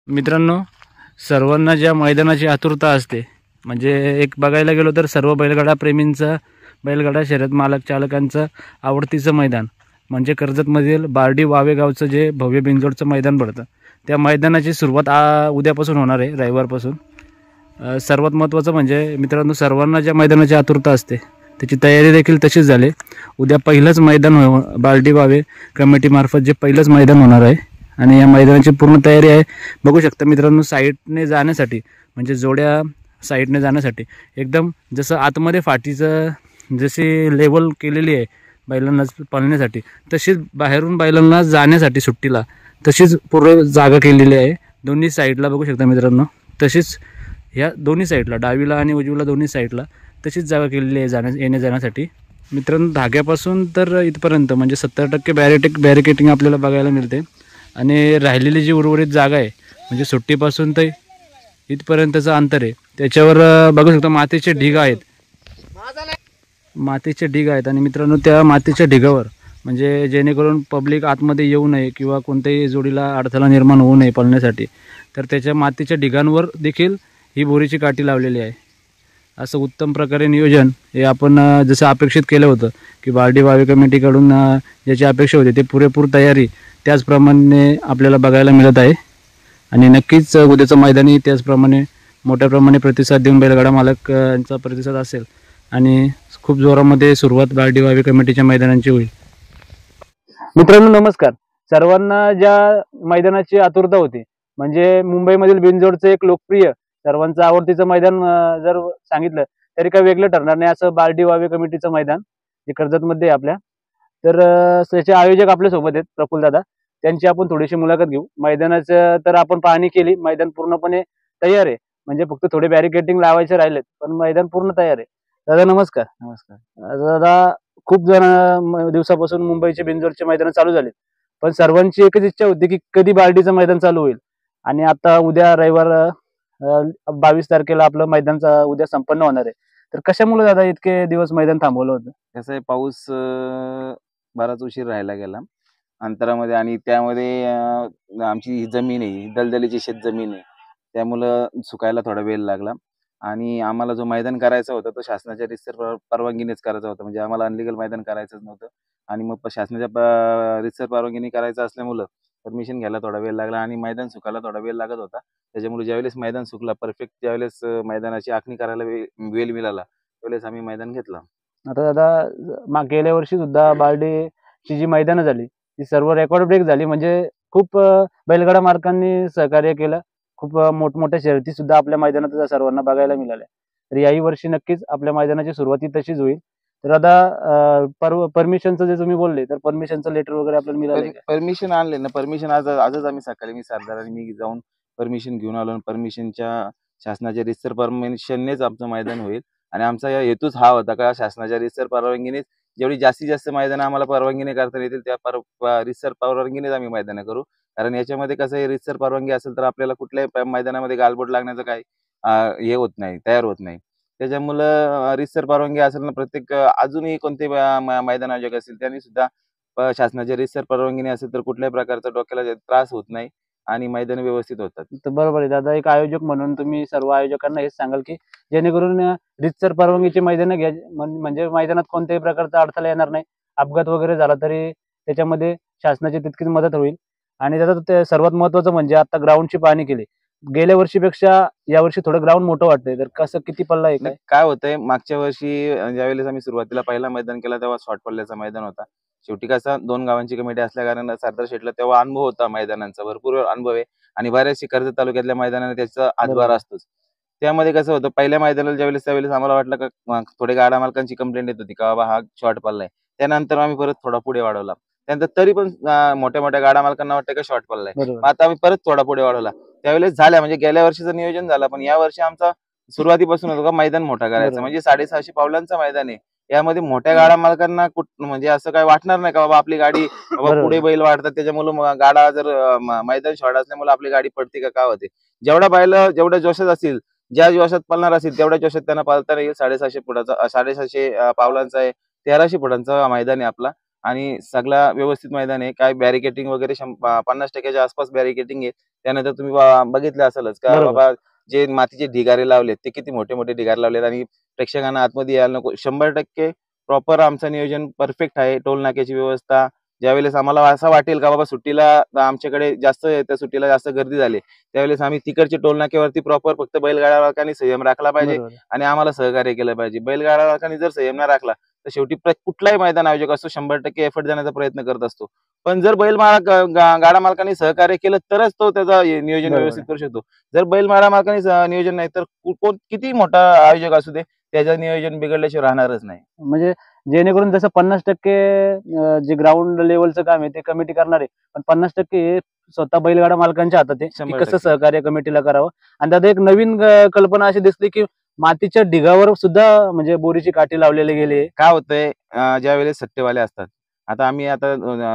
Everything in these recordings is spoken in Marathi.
मित्रांनो, सर्वांना ज्या मैदानाची आतुरता असते, म्हणजे एक बघायला गेलो तर सर्व बैलगाडा प्रेमींचा, बैलगाडा शर्यत मालक चालकांचं आवडतीचं मैदान म्हणजे कर्जतमधील बार्डी वावे गावचं जे भव्य बिंजोडचं मैदान पडतं, त्या मैदानाची सुरुवात उद्यापासून होणार आहे, रविवारपासून। सर्वात महत्त्वाचं म्हणजे मित्रांनो, सर्वांना ज्या मैदानाची आतुरता असते त्याची तयारी देखील तशीच झाली। उद्या पहिलंच मैदान बार्डी वावे कमिटीमार्फत जे पहिलंच मैदान होणार आहे आणि या मैदानाची पूर्ण तयारी आहे। बघू शकता मित्रांनो, साईडने जाण्यासाठी म्हणजे जोड्या साईडने जाण्यासाठी एकदम जसं आतमध्ये फाटीचं जशी लेवल केलेली आहे बैलांना पळण्यासाठी, तशीच बाहेरून बैलांना जाण्यासाठी सुट्टीला तशीच पूर्ण जागा केलेली आहे। दोन्ही साईडला बघू शकता मित्रांनो, तशीच ह्या दोन्ही साईडला, डावीला आणि उजवीला दोन्ही साईडला तशीच जागा केलेली आहे येण्या जाण्यासाठी। मित्रांनो, धाग्यापासून तर इथपर्यंत म्हणजे 70% बॅरिकेटिंग आपल्याला बघायला मिळते आणि राहिलेली जी उर्वरित जागा आहे म्हणजे सुट्टीपासून तर इथपर्यंतचं अंतर आहे, त्याच्यावर बघू शकता मातीचे ढीग आहेत, मातीचे ढीग आहेत। आणि मित्रांनो, त्या मातीच्या ढिगावर म्हणजे जेणेकरून पब्लिक आतमध्ये येऊ नये किंवा कोणत्याही जोडीला अडथळा निर्माण होऊ नये पळण्यासाठी, तर त्याच्या मातीच्या ढिगांवर देखील ही बोरीची काठी लावलेली आहे। असं उत्तम प्रकारे नियोजन हे आपण जसं अपेक्षित केलं होतं की बार्डी वावे कमिटीकडून ज्याची अपेक्षा होती ते पुरेपूर तयारी त्याचप्रमाणे आपल्याला बघायला मिळत आहे। आणि नक्कीच उद्याचं मैदानी त्याचप्रमाणे मोठ्या प्रमाणे प्रतिसाद देऊन बैलगाडा मालक यांचा प्रतिसाद असेल आणि खूप जोरामध्ये सुरुवात बार्डी वावे कमिटीच्या मैदानांची होईल। मित्रांनो नमस्कार, सर्वांना ज्या मैदानाची आतुरता होती म्हणजे मुंबईमधील बिनजोडचं एक लोकप्रिय सर्वांचं आवडतीचं मैदान जर सांगितलं तरी काही वेगळं ठरणार नाही, असं बार्डी वावे कमिटीचं मैदान जे कर्जतमध्ये आहे आपल्या। तर त्याचे आयोजक आपल्यासोबत आहेत प्रफुल्ल दादा, त्यांची आपण थोडीशी मुलाखत घेऊ। मैदानाचं तर आपण पाहणी केली, मैदान पूर्णपणे तयार आहे, म्हणजे फक्त थोडे बॅरिकेटिंग लावायचे राहिलेत, पण मैदान पूर्ण तयार आहे। दादा नमस्कार। नमस्कार दादा, खूप जण दिवसापासून मुंबईचे बिनजोडचे मैदान चालू झाले, पण सर्वांची एकच इच्छा होती की कधी बार्डीचं मैदान चालू होईल। आणि आता उद्या रविवार 22 तारखेला आपलं मैदानचा उद्या संपन्न होणार आहे, तर कशामुळे दादा इतके दिवस मैदान थांबवलं होतं? कसं आहे, पाऊस बराच उशीर राहायला गेला अंतरामध्ये आणि त्यामध्ये आमची ही जमीन आहे, दलदलीची शेत जमीन आहे, त्यामुळं सुकायला थोडा वेळ लागला। आणि आम्हाला जो मैदान करायचा होता तो शासनाच्या रीतसर परवानगीनेच करायचा होता, म्हणजे आम्हाला अनलिगल मैदान करायचंच नव्हतं। आणि मग शासनाच्या रीतसर परवानगीने करायचं असल्यामुळं परमिशन घ्यायला थोडा वेळ लागला आणि मैदान सुकायला थोडा वेळ लागत होता। त्याच्यामुळे ज्यावेळेस मैदान सुकला परफेक्ट, ज्यावेळेस मैदानाची आखणी करायला वेळ मिळाला त्यावेळेस आम्ही मैदान घेतलं। आता दादा, गेल्या वर्षी सुद्धा बार्डीची जी मैदानं झाली ती सर्व रेकॉर्ड ब्रेक झाली, म्हणजे खूप बैलगाडा मालकांनी सहकार्य केलं, खूप मोठमोठ्या शर्यती सुद्धा आपल्या मैदानात सर्वांना बघायला मिळाल्या। तर याही वर्षी नक्कीच आपल्या मैदानाची सुरुवात तशीच होईल। तर आता परमिशनचं जे तुम्ही बोलले, तर परमिशनचं लेटर वगैरे आपल्याला मिळालं? परमिशन आणले ना, परमिशन आजच आम्ही सकाळी मी सरदार आणि मी जाऊन परमिशन घेऊन आलो। परमिशनच्या शासनाच्या रीतसर परमिशननेच आमचं मैदान होईल आणि आमचा हेतूच हा होता का शासनाच्या रीतसर परवानगीनेच जेवढी जास्तीत जास्त मैदान आम्हाला परवानगीने करता येतील त्या रीतसर परवानगीनेच आम्ही मैदान करू। कारण याच्यामध्ये कसं आहे, रीतसर परवानगी असेल तर आपल्याला कुठल्याही मैदानामध्ये गालबोट लागण्याचं काही हे होत नाही, तयार होत नाही। त्याच्यामुळं रीतसर परवानगी असेल ना, प्रत्येक अजूनही कोणते मैदान आयोजक असतील त्यांनी सुद्धा शासनाच्या रीतसर परवानगीने असेल तर कुठल्याही प्रकारचा डोक्याला त्रास होत नाही आणि मैदान व्यवस्थित होतात। तर बरोबर आहे दादा, एक आयोजक म्हणून तुम्ही सर्व आयोजकांना हेच सांगाल की जेणेकरून रीतसर परवानगीची मैदानं घ्या, म्हणजे मैदानात कोणत्याही प्रकारचा अडथळा येणार नाही, अपघात वगैरे झाला तरी त्याच्यामध्ये शासनाची तितकीच मदत होईल। आणि दादा, ते सर्वात महत्त्वाचं म्हणजे आता ग्राउंडची पाहणी केली, गेल्या वर्षीपेक्षा यावर्षी थोडं ग्राउंड मोठं वाटतंय, तर कसं किती पल्ला आहे काय होतंय, मागच्या वर्षी ज्यावेळेस आम्ही सुरुवातीला पहिला मैदान केला तेव्हा शॉर्ट पल्ल्याचा मैदान होता। शेवटी कसं 2 गावांची कमिटी असल्या कारण सरदार शेठला तेव्हा अनुभव होता, मैदानांचा भरपूर अनुभव आहे आणि बऱ्याचशा कर्जत तालुक्यातल्या मैदानाने त्याचा हातभार असतोच। त्यामध्ये कसं होतं, पहिल्या मैदानाला त्यावेळेस आम्हाला वाटलं का थोडे गाडा मालकांची कंप्लेंट येत होती का बाबा हा शॉर्ट पल्ला आहे। त्यानंतर आम्ही परत थोडा पुढे वाढवला, त्यानंतर तरी पण मोठ्या मोठ्या गाडा मालकांना वाटतं का शॉर्ट पल्ला आहे, आता आम्ही परत थोडा पुढे वाढवला। त्यावेळेस झाल्या, म्हणजे गेल्या वर्षीचं नियोजन झालं, पण या वर्षी आमचा सुरुवातीपासून होतं का मैदान मोठा करायचं, म्हणजे 650 पावलांचं मैदान आहे। यामध्ये मोठ्या गाडा मालकांना म्हणजे असं काय वाटणार नाही का बाबा आपली गाडी पुढे बैल वाढतात त्याच्यामुळे गाडा जर मैदान शॉर्ट असल्यामुळे आपली गाडी पडते का होते। जेवढ्या जोशात असतील, ज्या जोशात पळणार असेल तेवढ्या जोशात त्यांना पळता येईल। 750 फुटाचा 750 पावलांचा आहे, 1300 फुटांचा मैदान आहे आपला आणि सगळा व्यवस्थित मैदान आहे. काय बॅरिकेटिंग वगैरे 50% आसपास बॅरिकेटिंग आहे. त्यानंतर तुम्ही बघितलं असेलच का बरोबर. बाबा जे मातीचे ढिगारे लावलेत ते किती मोठे मोठे ढिगारे लावलेत आणि प्रेक्षकांना आतमध्ये यायला नको. 100% प्रॉपर आमचं नियोजन परफेक्ट आहे. टोल नाक्याची व्यवस्था ज्यावेळेस आम्हाला असं वाटेल का बाबा सुट्टीला आमच्याकडे जास्त त्या सुट्टीला जास्त गर्दी झाली, त्यावेळेस आम्ही तिकडचे टोल नाक्यावरती प्रॉपर फक्त बैलगाडा मालकांनी संयम राखला पाहिजे बरोबर. आणि आम्हाला सहकार्य केलं पाहिजे. बैलगाडा मालकांनी जर संयम नाही राखला तर शेवटी कुठलाही मैदान आयोजक असतो 100% एफर्ट देण्याचा प्रयत्न करत असतो. पण जर बैल मालक गाडा मालकांनी सहकार्य केलं तरच तो त्याचा नियोजन बरोबर व्यवस्थित आहे. करू शकतो. जर बैल गाडा मालकांनी नियोजन नाही तर कोण किती मोठा आयोजक असू दे त्याचं नियोजन बिघडल्याशिवाय राहणारच नाही. म्हणजे जेणेकरून जसं 50% जे ग्राउंड लेवलचं काम आहे ते कमिटी करणार आहे. पण 50% हे स्वतः बैलगाडा मालकांच्या हातात आहे, की 100% कसं सहकार्य कमिटीला करावं. आणि त्यात एक नवीन कल्पना अशी दिसली, की मातीच्या ढिगावर सुद्धा म्हणजे बोरीची काठी लावलेली गेली आहे. काय होतंय ज्यावेळेस सट्टेवाले असतात. आता आम्ही आता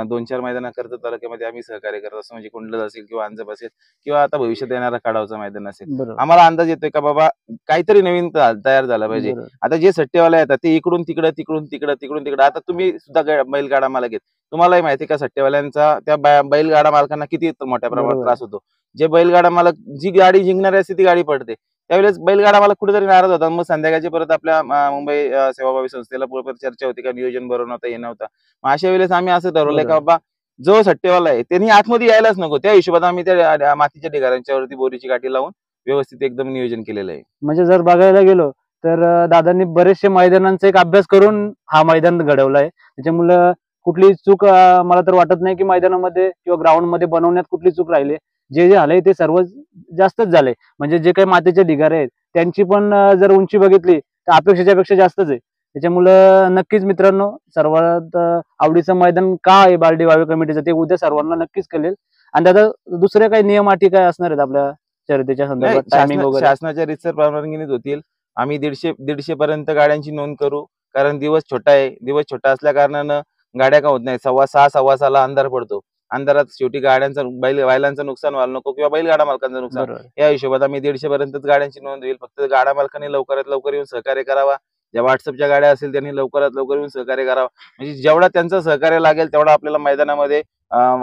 2-4 मैदाना कर्जत तालुक्यामध्ये आम्ही सहकार्य करत असतो. म्हणजे कुंडलच असेल किंवा अंजप असेल किंवा आता भविष्यात येणारा कडावचं मैदान असेल. बरोबर, आम्हाला अंदाज येतोय का बाबा काहीतरी नवीन तयार झाला पाहिजे. बरोबर, आता जे सट्टेवाले येतात ते इकडून तिकडं, तिकडून तिकडं, तिकडून तिकडं. आता तुम्ही सुद्धा बैलगाडा मालक आहेत. तुम्हालाही माहिती आहे का सट्टेवाल्यांचा त्या बैलगाडा मालकांना किती मोठ्या प्रमाणात बरोबर आहे. त्रास होतो. जे बैलगाडा मालक जी गाडी जिंकणारी असते ती गाडी पडते. त्यावेळेस बैलगाडा मालक कुठेतरी नाराज होता. मग संध्याकाळची परत आपल्या मुंबई सेवाभावी संस्थेला परत चर्चा होती का नियोजन बरोबर नव्हतं, हे नव्हतं. मग अशा वेळेस आम्ही असं ठरवलंय का बरोबर. बाबा जो सट्टेवाला आहे त्यांनी आतमध्ये यायलाच नको. त्या हिशोबात आम्ही त्या मातीच्या ढिगाऱ्यांच्यावरती बोरीची काठी लावून व्यवस्थित एकदम नियोजन केलेलं आहे. म्हणजे जर बघायला गेलो तर दादांनी बरेचसे मैदानांचा एक अभ्यास करून हा मैदान घडवलाय. त्याच्यामुळं कुठली चूक मला तर वाटत नाही, की मैदानामध्ये किंवा ग्राउंडमध्ये बनवण्यात कुठली चूक राहिली. जे झालंय ते सर्व जास्तच झालंय. म्हणजे जे काही मातीचे ढिगारे आहेत त्यांची पण जर उंची बघितली तर अपेक्षेच्या पेक्षा जास्तच आहे. त्याच्यामुळं नक्कीच मित्रांनो सर्वात आवडीचं मैदान का आहे बालडी वावे कमिटीचं ते उद्या सर्वांना नक्कीच कळेल. आणि दादा दुसऱ्या काही नियम अटी काय असणार आहेत आपल्या शर्यतीच्या नाही, संदर्भात टायमिंग वगैरे? शासनाच्या रीतसर परवानगीनेच होतील. आम्ही 150 पर्यंत गाड्यांची नोंद करू. कारण दिवस छोटा आहे. दिवस छोटा असल्या कारणानं गाड्या का होत नाही. 6:15 अंधार पडतो. अंधारात शेवटी गाड्यांचं बैलांचं नुकसान व्हायला नको किंवा बैलगाडा मालकांचं नुकसान. बरोबर. या हिशोबात आम्ही 150 पर्यंतच गाड्यांची नोंद होईल. फक्त गाडा मालकांनी लवकरात लवकर येऊन सहकार्य करावा. ज्या WhatsAppच्या गाड्या असतील त्यांनी लवकरात लवकर येऊन सहकार्य करावं. म्हणजे जेवढा त्यांचं सहकार्य लागेल तेवढा आपल्याला मैदानामध्ये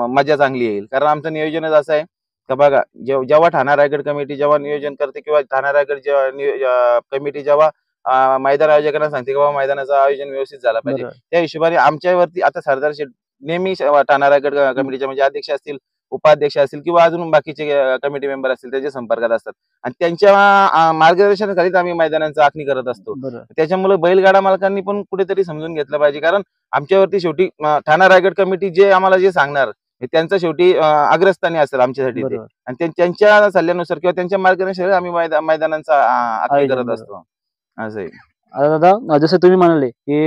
मजा चांगली येईल. कारण आमचं नियोजनच असं आहे का बघा जेव्हा ठाणा रायगड कमिटी जेव्हा नियोजन करते किंवा ठाणा रायगड कमिटी जेव्हा मैदान आयोजकांना सांगते की बाबा मैदानाचं आयोजन व्यवस्थित झालं पाहिजे. बरोबर. त्या हिशोबाने आमच्यावरती आता सरदार शेठ नेहमी ठाणा रायगड कमिटीचे म्हणजे अध्यक्ष असतील, उपाध्यक्ष असतील किंवा अजून बाकीचे कमिटी मेंबर असतील त्याच्या संपर्कात असतात आणि त्यांच्या मार्गदर्शनाखालीच आम्ही मैदानांचं आखणी करत असतो. बरोबर. त्याच्यामुळे बैलगाडा मालकांनी पण कुठेतरी समजून घेतलं पाहिजे. कारण आमच्यावरती शेवटी ठाणा रायगड कमिटी जे आम्हाला जे सांगणार हे त्यांचं शेवटी अग्रस्थानी असेल आमच्यासाठी ते. बरोबर. आणि त्यांच्या सल्ल्यानुसार किंवा त्यांच्या मार्गदर्शनानुसार आम्ही मैदानांचा आखणी आयोजन करत बरोबर. असतो. असं आहे. आता दादा जसं तुम्ही म्हणाले, की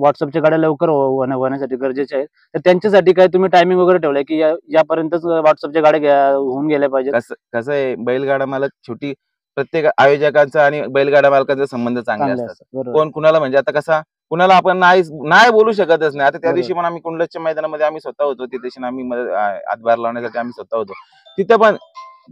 WhatsAppच्या गाड्या लवकर होण्यासाठी गरजेच्या आहेत. तर त्यांच्यासाठी काय तुम्ही टायमिंग वगैरे ठेवलाय, की यापर्यंतच WhatsAppच्या गाड्या होऊन गेल्या पाहिजेत? कसं कसं आहे बैलगाडा मालक शेवटी प्रत्येक आयोजकांचा आणि बैलगाडा मालकांचा संबंध चांगले चांगले असतात. असतात. बरोबर. कोण कुणाला म्हणजे आता कसा कुणाला आपण नाही बोलू शकतच नाही. आता त्या दिवशी बरोबर. पण आम्ही कुंडलच्या मैदानामध्ये आम्ही स्वतः होतो. तिथे आम्ही हातभार लावण्यासाठी आम्ही स्वतः होतो. तिथं पण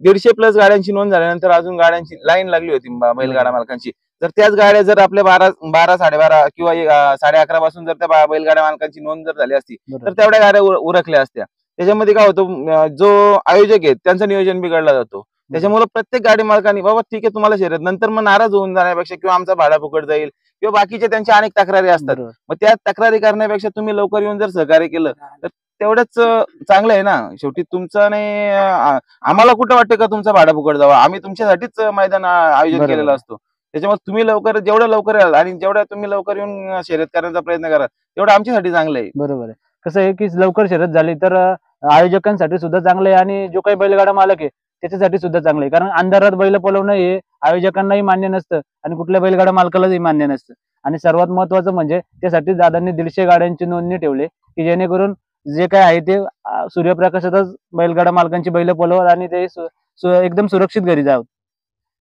150 प्लस गाड्यांची नोंद झाल्यानंतर अजून गाड्यांची लाईन लागली होती बैलगाडा बरोबर. मालकांची. जर त्याच गाड्या जर आपल्या 12, 12, 12:30 किंवा 11:30 पासून जर त्या बैलगाड्या मालकांची नोंद जर झाली असती तर बरोबर. तेवढ्या गाड्या उरकल्या असत्या. त्याच्यामध्ये काय होतं जो आयोजक आहे त्यांचं नियोजन बिघडला जातो. त्याच्यामुळे प्रत्येक गाडी मालकांनी बाबा ठीक आहे तुम्हाला शर्यत नंतर मग नाराज होऊन जाण्यापेक्षा किंवा आमचा भाडा फुकट जाईल किंवा बाकीच्या त्यांच्या अनेक तक्रारी असतात. बरोबर. मग त्या तक्रारी करण्यापेक्षा तुम्ही लवकर येऊन जर सहकार्य केलं तर तेवढंच चांगलं आहे ना. शेवटी तुमचं नाही आम्हाला कुठं वाटतं का तुमचा भाडा फुकट जावा. आम्ही तुमच्यासाठीच मैदान आयोजन बरोबर. केलेलं असतो. त्याच्यामुळे तुम्ही जेवढं लवकर याल आणि जेवढ्या तुम्ही लवकर येऊन शर्यत करण्याचा प्रयत्न करा तेवढं आमच्यासाठी चांगलं आहे. बरोबर आहे. कसं आहे, की लवकर शर्यत झाली तर आयोजकांसाठी सुद्धा चांगलं आहे आणि जो काही बैलगाडा मालक आहे त्याच्यासाठी सुद्धा चांगलं आहे. कारण अंधारात बैल पळवणं हे आयोजकांनाही मान्य नसतं आणि कुठल्या बैलगाडा मालकालाही मान्य नसतं. आणि सर्वात महत्त्वाचं म्हणजे त्यासाठी दादांनी 150 गाड्यांची नोंदणी ठेवली, की जेणेकरून जे काय आहे ते सूर्यप्रकाशातच बैलगाडा मालकांची बैल पळवत आणि ते एकदम सुरक्षित घरी जावं.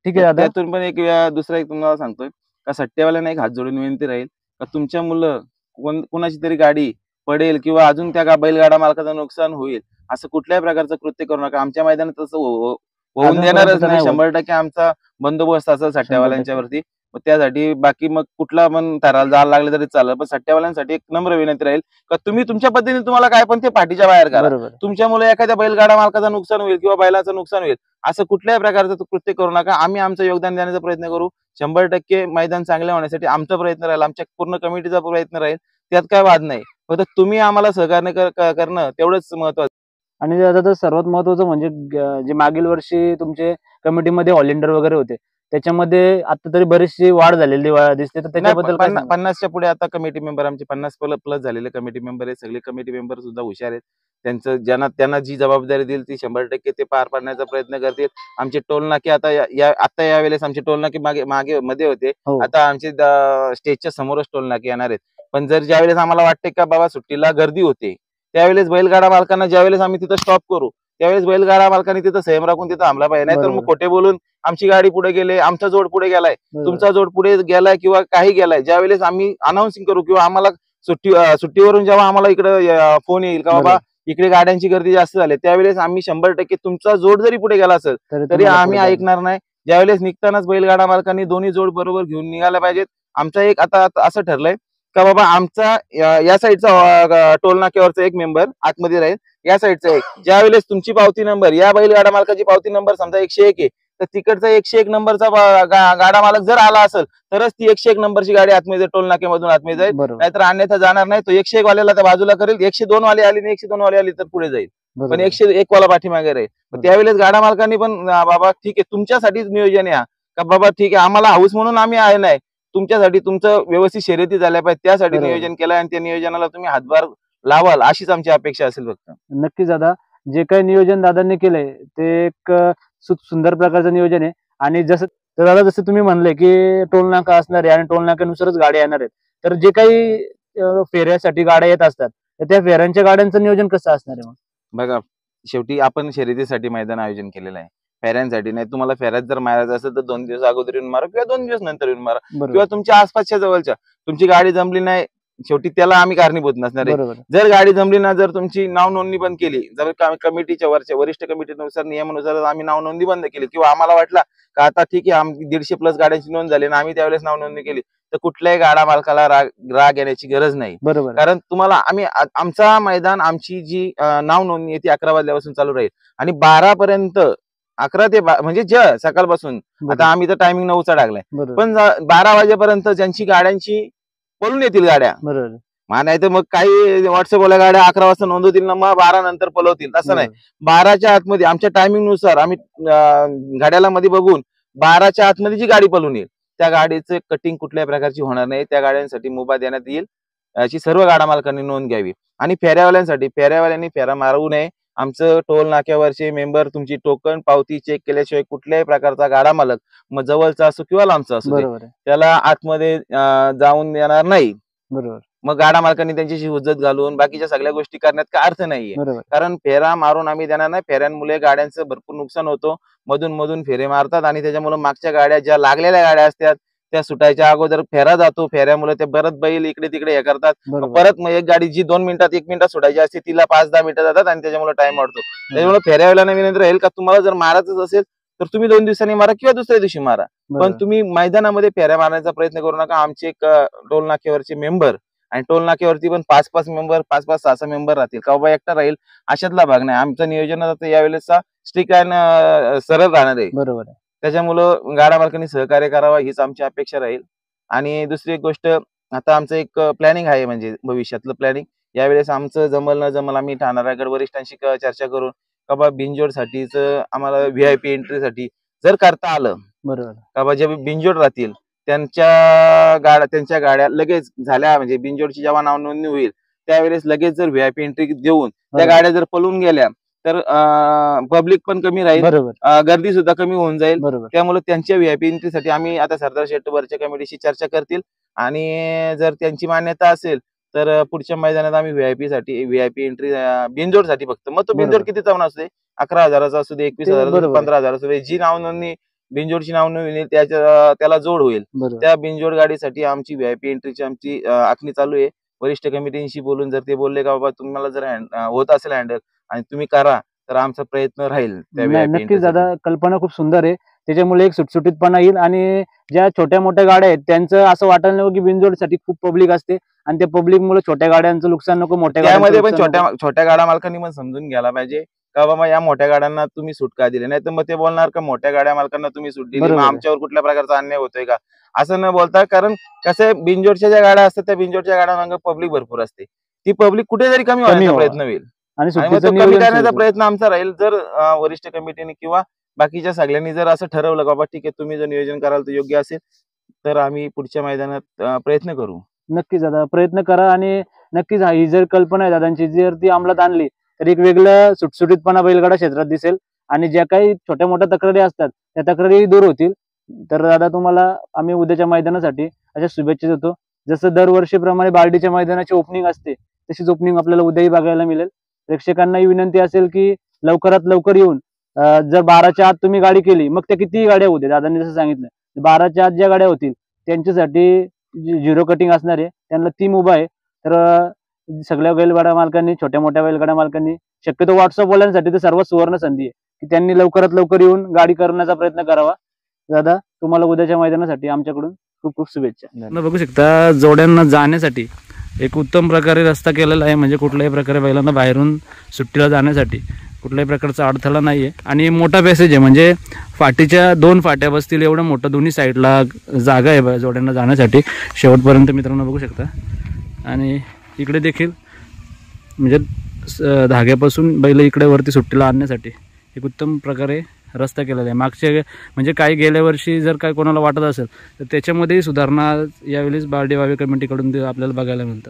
ठीक आहे दादा. त्यातून पण दुसरा एक तुम्हाला सांगतोय का सट्टेवाल्यांना एक हात जोडून विनंती राहील का तुमच्या मुलं कोणाची तरी गाडी पडेल किंवा अजून त्या बैलगाडा मालकाचं नुकसान होईल असं कुठल्याही प्रकारचं कृत्य करू नका. आमच्या मैदानात तसं होऊन अजूनपर्यंत देणारच तर नाही. नाही होत. 100% आमचा बंदोबस्त असेल सट्टेवाल्यांच्या वरती. मग त्यासाठी बाकी मग कुठला पण थराला जायला लागले तरी चालेल, पण सट्ट्यावाल्यांसाठी एक नम्र विनंती राहील का तुम्ही तुमच्या पद्धतीने तुम्हाला काय पण ते पाठीच्या बाहेर करा. बरोबर. तुमच्यामुळे एखाद्या बैलगाडा मालकाचं नुकसान होईल किंवा बैलाचं नुकसान होईल असं कुठल्याही प्रकारचं कृत्य करू नका. आम्ही आमचं योगदान देण्याचा प्रयत्न करू. 100% मैदान चांगले होण्यासाठी आमचा प्रयत्न राहील, आमच्या पूर्ण कमिटीचा प्रयत्न राहील. त्यात काय वाद नाही. फक्त तुम्ही आम्हाला सहकार्य करणं तेवढंच महत्वाचं. आणि आता तर सर्वात महत्वाचं म्हणजे जे मागील वर्षी तुमचे कमिटीमध्ये ऑलिंडर वगैरे होते, त्याच्यामध्ये आता तरी बरीचशी वाढ झालेली दिसते, तर त्याच्याबद्दल काय सांगाल? 50च्या पुढे आता कमिटी मेंबर आमचे 50 प्लस झालेले कमिटी मेंबर आहेत. सगळे कमिटी मेंबर सुद्धा हुशार आहेत. त्यांना जी जबाबदारी दिली ती 100% ते पार पाडण्याचा प्रयत्न करतील. आमचे टोल नाके आता यावेळेस आमचे टोल नाके मागे मध्ये होते. हो. आता आमचे स्टेजच्या समोरच टोल नाके येणार आहेत. पण जर ज्यावेळेस आम्हाला वाटते का बाबा सुट्टीला गर्दी होते, त्यावेळेस बैलगाडा मालकांना ज्यावेळेस आम्ही तिथं स्टॉप करू, त्यावेळेस बैलगाडा मालकांनी तिथं संयम राखून तिथं थांबला पाहिजे. नाहीतर मग बरोबर. खोटे बोलून आमची गाडी पुढे गेले, आमचा जोड पुढे गेलाय, बरोबर. तुमचा जोड पुढे गेलाय किंवा काही गेलाय, ज्यावेळेस आम्ही अनाऊन्सिंग करू किंवा आम्हाला सुट्टीवरून जेव्हा आम्हाला इकडे फोन येईल का बाबा इकडे गाड्यांची गर्दी जास्त झाली, त्यावेळेस आम्ही 100% तुमचा जोड जरी पुढे गेला असेल तरी तुम्हाला आम्ही पुढे ऐकणार नाही. ज्यावेळेस निघतानाच बैलगाडा मालकांनी दोन्ही जोड बरोबर घेऊन निघायला पाहिजेत. आमचा एक आता असं ठरलंय का बाबा आमचा या साईडचा टोल नाक्यावरचा एक मेंबर आतमध्ये राहील, या साईडचा एक. ज्यावेळेस तुमची पावती नंबर या बैलगाडा मालकाची पावती नंबर समजा 101 आहे, तर तिकडचा 101 नंबरचा गाडा मालक जर आला असेल तरच ती 101 नंबरची गाडी आतमध्ये टोल नाक्यामधून आतमध्ये जाईल, बरोबर. नाहीतर अन्यथा जाणार नाही. तो 101 वाल्याला त्या बाजूला करेल, 102 वाली आली आणि 102 वाली आली तर पुढे जाईल, पण बरोबर. 101 वाला पाठीमागे राहील. बरोबर. त्यावेळेस गाडा मालकांनी पण बाबा ठीक आहे तुमच्यासाठीच नियोजन आहे का बाबा, ठीक आहे आम्हाला हाऊस म्हणून आम्ही आहे नाही, तुमच्यासाठी तुमचं व्यवस्थित शर्यती झाल्या पाहिजे त्यासाठी बरोबर. नियोजन केलं आणि त्या नियोजनाला तुम्ही हातभार लावाल अशीच आमची अपेक्षा असेल. फक्त नक्कीच दादा, जे काही नियोजन दादांनी केलंय ते एक सुंदर प्रकारचं नियोजन आहे. आणि तर दादा जसं तुम्ही म्हणले की टोल नाका असणार आहे आणि टोल नाक्यानुसारच गाड्या येणार आहेत, तर जे काही फेऱ्यासाठी गाड्या येत असतात तर त्या फेऱ्यांच्या गाड्यांचं नियोजन कसं असणार आहे? मग बघा, शेवटी आपण शर्यतीसाठी मैदान आयोजन केलेलं आहे, फेऱ्यांसाठी नाही. तुम्हाला फेऱ्यात जर मारायचं असेल तर 2 दिवस अगोदर येऊन मारा किंवा 2 दिवस नंतर येऊन मारा, किंवा तुमच्या आसपासच्या जवळच्या. तुमची गाडी जमली नाही, शेवटी त्याला आम्ही कारणीभूत नसणार आहे. बरोबर. जर गाडी जमली ना, जर तुमची नाव नोंदणी बंद केली, जर कमिटीच्या वरिष्ठ कमिटीनुसार नियमानुसार आम्ही नाव नोंदणी बंद केली किंवा आम्हाला वाटला का आता ठीक आहे 150 प्लस गाड्यांची नोंद झाली ना आम्ही त्यावेळेस नाव नोंदणी केली, तर कुठल्याही गाडा मालकाला राग येण्याची गरज नाही. बरोबर. कारण तुम्हाला आम्ही आमचा मैदान आमची जी नाव नोंदणी आहे ती 11 वाजल्यापासून चालू राहील आणि 12 पर्यंत 11 ते म्हणजे सकाळपासून. आता आम्ही तर टायमिंग 9चा टाकलाय, पण 12 वाजेपर्यंत ज्यांची गाड्यांची पळून येतील गाड्या, मग नाही तर मग काही व्हॉट्सअपवाल्या गाड्या 11 वाजता नोंदवतील ना मग 12 नंतर पळवतील, तसं नाही. 12च्या आतमध्ये आमच्या टायमिंग नुसार आम्ही गाड्याला मध्ये बघून 12च्या आतमध्ये जी गाडी पळून येईल त्या गाडीचं कटिंग कुठल्याही प्रकारची होणार नाही. त्या गाड्यांसाठी मुभा देण्यात येईल याची सर्व गाडा मालकांनी नोंद घ्यावी. आणि फेऱ्यावाल्यांनी फेरा मारवू नये. आमचं टोल नाक्यावरचे मेंबर तुमची टोकन पावती चेक केल्याशिवाय कुठल्याही प्रकारचा गाडा मालक, मग जवळचा असो किंवा लांबचा असो, त्याला आतमध्ये जाऊन देणार नाही. बरोबर. मग गाडा मालकांनी त्यांच्याशी हुज्जत घालून बाकीच्या सगळ्या गोष्टी करण्यात काय अर्थ नाहीये. कारण फेरा मारून आम्ही देणार नाही. फेऱ्यांमुळे गाड्यांचं भरपूर नुकसान होतं. मधून फेरे मारतात आणि त्याच्यामुळे मागच्या गाड्या ज्या लागलेल्या गाड्या असतात त्या सुटायच्या अगोदर फेरा जातो. फेऱ्यामुळे ते परत बैल इकडे तिकडे हे करतात. परत मग एक गाडी जी 2 मिनिटात 1 मिनिटात सुटायची असते तिला 5-10 मिनिटं जातात आणि त्याच्यामुळे टाइम वाढतो. त्याच्यामुळे फेऱ्यावाल्यांना विनंती राहील का तुम्हाला जर मारायचं असेल तर तुम्ही 2 दिवसांनी मारा किंवा दुसऱ्या दिवशी मारा, पण तुम्ही मैदानामध्ये फेऱ्या मारण्याचा प्रयत्न करू नका. आमचे एक टोल नाक्यावरचे मेंबर आणि टोल नाक्यावरती पण 5-5 मेंबर 5-5 6-6 मेंबर राहतील, का बाबा एकटा राहील अशातला भाग नाही. आमचं नियोजन यावेळेसचा स्ट्रिक्ट आणि सरळ राहणार आहे. बरोबर. त्याच्यामुळं गाडा मालकांनी सहकार्य करावा हीच आमची अपेक्षा राहील. आणि दुसरी एक गोष्ट, आता आमचं एक प्लॅनिंग आहे, म्हणजे भविष्यातलं प्लॅनिंग. यावेळेस आमचं जमल न जमल आम्ही ठाणा रायगड वरिष्ठांशी चर्चा करून का बाबा बिनजोडसाठीच आम्हाला VIP एंट्रीसाठी जर करता आलं, बरोबर, का बा जे बिनजोड राहतील त्यांच्या गाड्या लगेच झाल्या, म्हणजे बिनजोडची जेव्हा नाव नोंदणी होईल त्यावेळेस लगेच जर VIP एंट्री देऊन त्या गाड्या जर पळून गेल्या तर पब्लिक पण कमी राहील, गर्दी सुद्धा कमी होऊन जाईल. त्यामुळे त्यांच्या VIP एंट्रीसाठी आम्ही आता सरदार शेट्टी वरच्या कमिटीशी चर्चा करतील आणि जर त्यांची मान्यता असेल तर पुढच्या मैदानात आम्ही VIP एंट्री बिनजोडसाठी फक्त, मग तो बिनजोड किती चावणार असते, 11,000चा असू दे, 21,000, 15,000 असू दे, जी नाव नोंदणी बिनजोडची नाव नोंदणी त्याला जोड होईल त्या बिनजोड गाडीसाठी आमची VIP एंट्रीची आमची आखणी चालू आहे. वरिष्ठ कमिटीशी बोलून जर ते बोलले का बाबा तुम्हाला जर होत असेल हँडल आणि तुम्ही करा तर आमचा प्रयत्न राहील. नक्कीच दादा, कल्पना खूप सुंदर आहे. त्याच्यामुळे एक सुटसुटीतपणा येईल आणि ज्या छोट्या मोठ्या गाड्या आहेत त्यांचं असं वाटायला नको की बिनजोडसाठी खूप पब्लिक असते आणि त्या पब्लिकमुळे छोट्या गाड्यांचं नुकसान नको, मोठ्या त्यामध्ये पण नुकसान नको. छोट्या गाड्या मालकांनी पण समजून घ्यायला पाहिजे का बाबा या मोठ्या गाड्यांना तुम्ही सूट का दिली, नाही तर मग ते बोलणार का मोठ्या गाड्या मालकांना तुम्ही सूट दिली, मग बरोबर आहे. आमच्यावर कुठल्या प्रकारचा अन्याय होतोय का, असं न बोलता. कारण कसं आहे, बिनजोडच्या ज्या गाड्या असतात त्या बिनजोडच्या गाड्यांमागे पब्लिक भरपूर असते, ती पब्लिक कुठेतरी कमी होण्याचा व्हावा. प्रयत्न होईल आणि आणि मग सुट्टीचं तो कमी नियोजन करण्याचा सुरू. प्रयत्न आमचा राहील. जर वरिष्ठ कमिटीने किंवा बाकीच्या सगळ्यांनी जर असं ठरवलं बाबा ठीक आहे तुम्ही जर नियोजन कराल तर योग्य असेल, तर आम्ही पुढच्या मैदानात प्रयत्न करू. नक्कीच दादा प्रयत्न करा आणि नक्कीच ही जर कल्पना आहे दादांची जर ती अंमलात आणली तर एक वेगळं सुटसुटीतपणा बैलगाडा क्षेत्रात दिसेल आणि ज्या काही छोट्या मोठ्या तक्रारी असतात त्या तक्रारी दूर होतील. तर दादा तुम्हाला आम्ही उद्याच्या मैदानासाठी अशा शुभेच्छा देतो. जसं दरवर्षीप्रमाणे बार्डीच्या मैदानाची ओपनिंग असते तशीच ओपनिंग आपल्याला उद्याही बघायला मिळेल. प्रेक्षकांनाही विनंती असेल की लवकरात लवकर येऊन जर 12च्या आत तुम्ही गाडी केली मग त्या कितीही गाड्या होत्या दादांनी जसं सांगितलं 12च्या आत ज्या गाड्या होतील त्यांच्यासाठी झिरो कटिंग असणार आहे, त्यांना टीम उभा आहे. तर सगळ्या बैलगाडा मालकांनी, छोट्या मोठ्या बैलगाडा मालकांनी शक्यतो व्हॉट्सअपवाल्यांसाठी तर सर्वात सुवर्ण संधी आहे की त्यांनी लवकरात लवकर येऊन गाडी करण्याचा प्रयत्न करावा. दादा तुम्हाला उद्याच्या मैदानासाठी आमच्याकडून खूप खूप शुभेच्छा. बघू शकता जोड्यांना जाण्यासाठी एक उत्तम प्रकारे रस्ता केलेला आहे, म्हणजे कुठल्याही प्रकारे बैलांना बाहेरून सुट्टीला जाण्यासाठी कुठल्याही प्रकारचा अडथळा नाही आहे आणि मोठा पॅसेज आहे, म्हणजे फाटीच्या 2 फाट्या बसतील एवढं मोठं दोन्ही साईडला जागा आहे जोड्यांना जाण्यासाठी शेवटपर्यंत मित्रांनो बघू शकता. आणि इकडे देखील म्हणजे धाग्यापासून बैल इकडे वरती सुट्टीला आणण्यासाठी एक उत्तम प्रकारे रस्ता केलेला आहे. मागच्या म्हणजे काही गेल्या वर्षी जर काय कोणाला वाटत असेल तर त्याच्यामध्येही सुधारणा यावेळेस बार्डी वावे कमिटीकडून आपल्याला बघायला मिळतं.